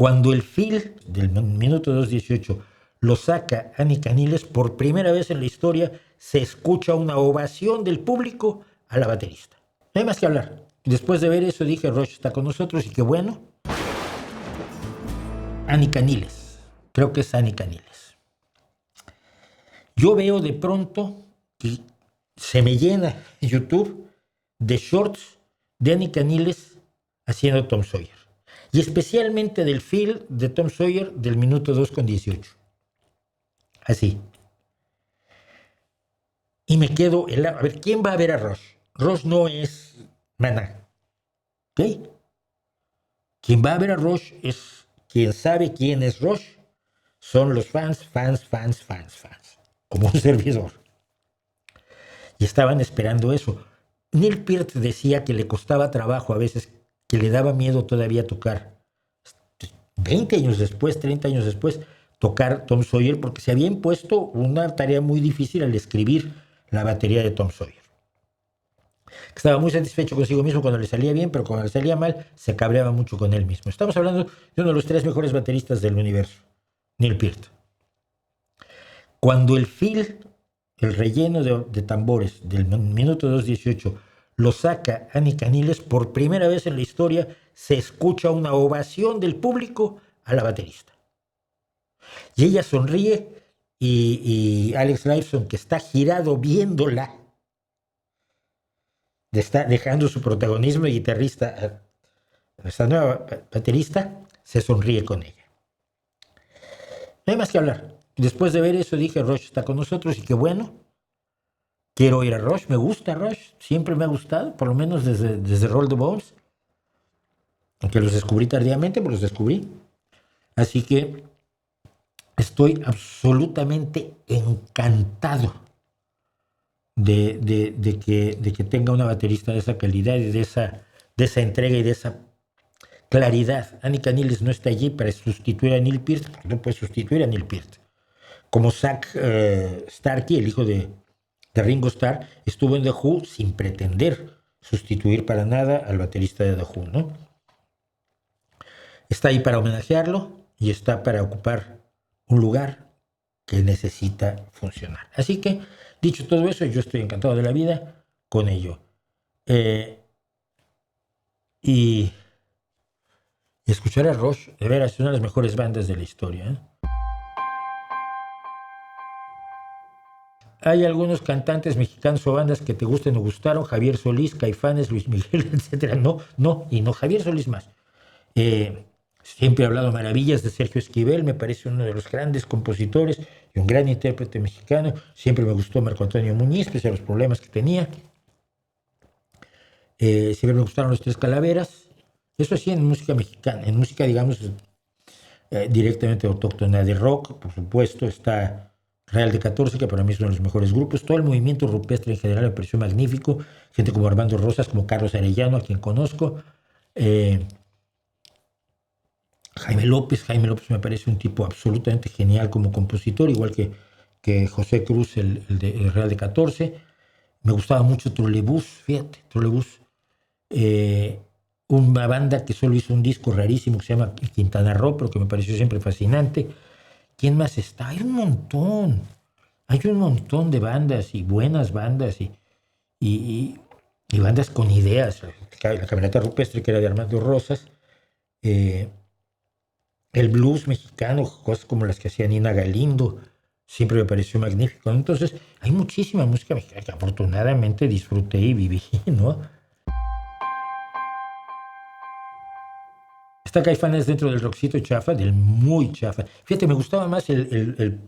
Cuando el fill del minuto 2:18 lo saca Annie Caniles, por primera vez en la historia se escucha una ovación del público a la baterista. No hay más que hablar. Después de ver eso dije, Rush está con nosotros y qué bueno. Annie Caniles. Creo que es Annie Caniles. Yo veo de pronto que se me llena YouTube de shorts de Annie Caniles haciendo Tom Sawyer. Y especialmente del fill de Tom Sawyer del minuto 2:18. Así. Y me quedo helado. A ver, ¿quién va a ver a Rush? Rush no es Maná. ¿Ok? Quien va a ver a Rush es quien sabe quién es Rush. Son los fans. Como un servidor. Y estaban esperando eso. Neil Peart decía que le costaba trabajo a veces, que le daba miedo todavía tocar. 20 años después, 30 años después, tocar Tom Sawyer, porque se había impuesto una tarea muy difícil al escribir la batería de Tom Sawyer. Estaba muy satisfecho consigo mismo cuando le salía bien, pero cuando le salía mal, se cabreaba mucho con él mismo. Estamos hablando de uno de los 3 mejores bateristas del universo, Neil Peart. Cuando el fill, el relleno de tambores del minuto 2:18, lo saca Annie Caniles, por primera vez en la historia se escucha una ovación del público a la baterista. Y ella sonríe y Alex Lifeson, que está girado viéndola, está dejando su protagonismo de guitarrista a esta nueva baterista, se sonríe con ella. No hay más que hablar. Después de ver eso dije, Rush está con nosotros y qué bueno. Quiero ir a Rush, me gusta Rush, siempre me ha gustado, por lo menos desde Roll the Bones. Aunque los descubrí tardíamente, pero los descubrí. Así que estoy absolutamente encantado de que tenga una baterista de esa calidad y de esa entrega y de esa claridad. Annie Caniles no está allí para sustituir a Neil Peart, porque no puede sustituir a Neil Peart. Como Zach Starkey, el hijo de Ringo Starr, estuvo en The Who sin pretender sustituir para nada al baterista de The Who, ¿no? Está ahí para homenajearlo y está para ocupar un lugar que necesita funcionar. Así que, dicho todo eso, yo estoy encantado de la vida con ello. Y escuchar a Rush, de veras, es una de las mejores bandas de la historia, ¿eh? Hay algunos cantantes mexicanos o bandas que te gusten o gustaron, Javier Solís, Caifanes, Luis Miguel, etcétera. No, Javier Solís más. Siempre he hablado maravillas de Sergio Esquivel, me parece uno de los grandes compositores y un gran intérprete mexicano. Siempre me gustó Marco Antonio Muñiz, pese a los problemas que tenía. Siempre me gustaron los Tres Calaveras. Eso sí, en música mexicana, en música, digamos, directamente autóctona de rock, por supuesto, está Real de 14, que para mí es uno de los mejores grupos. Todo el movimiento rupestre en general me pareció magnífico. Gente como Armando Rosas, como Carlos Arellano, a quien conozco. Jaime López me parece un tipo absolutamente genial como compositor, igual que José Cruz, el Real de 14. Me gustaba mucho Trolebús, fíjate, Trolebús. Una banda que solo hizo un disco rarísimo que se llama Quintana Roo, pero que me pareció siempre fascinante. ¿Quién más está? Hay un montón de bandas y buenas bandas y bandas con ideas. La Caminata Rupestre, que era de Armando Rosas. El blues mexicano, cosas como las que hacía Nina Galindo, siempre me pareció magnífico. Entonces, hay muchísima música mexicana que afortunadamente disfruté y viví, ¿no? Está Caifanes dentro del rockcito chafa, del muy chafa. Fíjate, me gustaba más el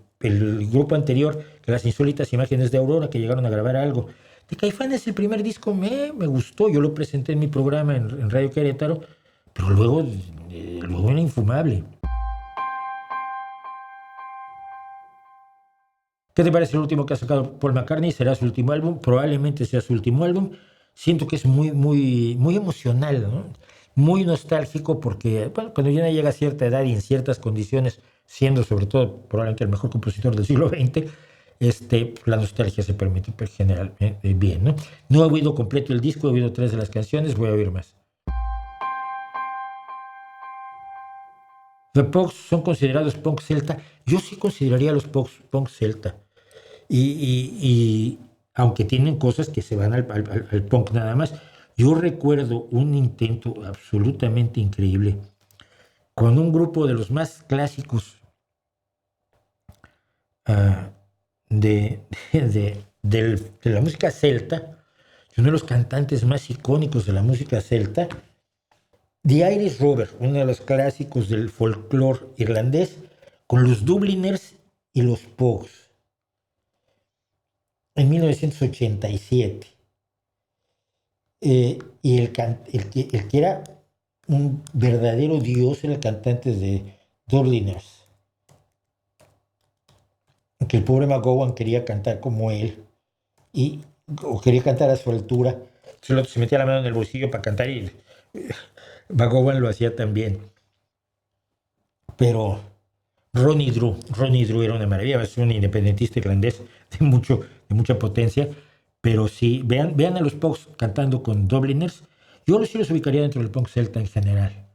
grupo anterior que Las Insólitas Imágenes de Aurora, que llegaron a grabar algo. De Caifanes, el primer disco me gustó. Yo lo presenté en mi programa en Radio Querétaro, pero luego era infumable. ¿Qué te parece el último que ha sacado Paul McCartney? ¿Será su último álbum? Probablemente sea su último álbum. Siento que es muy emocional, ¿no? Muy nostálgico porque cuando ya llega a cierta edad y en ciertas condiciones, siendo sobre todo probablemente el mejor compositor del siglo XX, la nostalgia se permite generalmente bien, ¿no? No he oído completo el disco, he oído 3 de las canciones, voy a oír más. Los Pogues son considerados punk celta. Yo sí consideraría a los Pogues punk celta. Y aunque tienen cosas que se van al punk nada más. Yo recuerdo un intento absolutamente increíble con un grupo de los más clásicos ah, de la música celta, uno de los cantantes más icónicos de la música celta, The Irish Rover, uno de los clásicos del folclore irlandés, con los Dubliners y los Pogues, en 1987. Y el que era un verdadero dios era el cantante de Dubliners, que el pobre McGowan quería cantar como él, o quería cantar a su altura. Solo se metía la mano en el bolsillo para cantar y McGowan lo hacía también. Pero Ronnie Drew era una maravilla, es un independentista irlandés de mucha potencia. Pero sí, vean a los Pogues cantando con Dubliners. Yo sí los ubicaría dentro del punk celta en general.